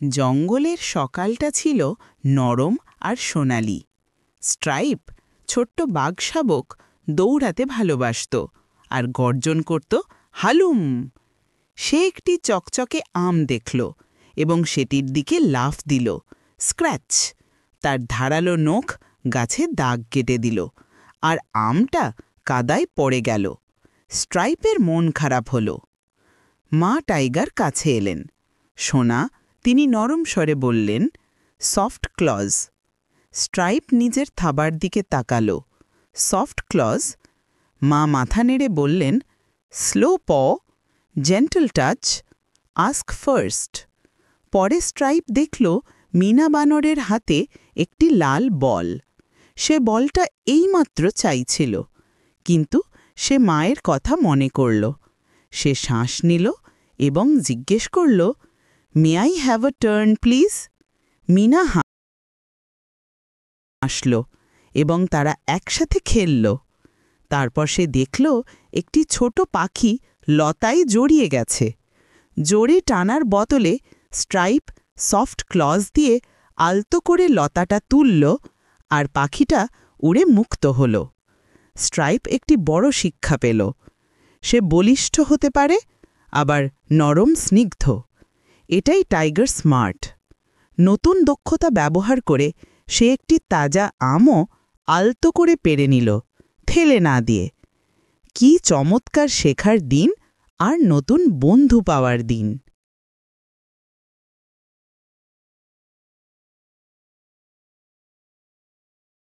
জঙ্গলের সকালটা ছিল নরম আর সোনালি। স্ট্রাইপ, ছোট্ট বাঘশাবক, দৌড়াতে ভালোবাসত আর গর্জন করত, হালুম। সে একটি চকচকে আম দেখল এবং সেটির দিকে লাফ দিল। স্ক্র্যাচ! তার ধারালো নখ গাছে দাগ কেটে দিল, আর আমটা কাদায় পড়ে গেল। স্ট্রাইপের মন খারাপ হল। মা টাইগার কাছে এলেন। সোনা, তিনি নরম স্বরে বললেন, সফট ক্লজ। স্ট্রাইপ নিজের থাবার দিকে তাকালো। Soft claws? মা মাথা নেড়ে বললেন, slow paw, gentle touch, ask first. পরে স্ট্রাইপ দেখল মিনা বানরের হাতে একটি লাল বল। সে বলটা এইমাত্র চাইছিল, কিন্তু সে মায়ের কথা মনে করল। সে শ্বাস নিল এবং জিজ্ঞেস করল, may I have a turn please? Meena হাসল এবং তারা একসাথে খেলল। তারপর সে দেখল একটি ছোট পাখি লতায় জড়িয়ে গেছে। জোরে টানার বদলে স্ট্রাইপ সফট ক্লজ দিয়ে আলতো করে লতাটা তুলল, আর পাখিটা উড়ে মুক্ত হল। স্ট্রাইপ একটি বড় শিক্ষা পেল। সে বলিষ্ঠ হতে পারে, আবার নরম স্নিগ্ধ। এটাই টাইগার স্মার্ট। নতুন দক্ষতা ব্যবহার করে সে একটি তাজা আমও আলতো করে পেড়ে নিল, ফেলে না দিয়ে। কি চমৎকার শেখার দিন আর নতুন বন্ধু পাওয়ার দিন!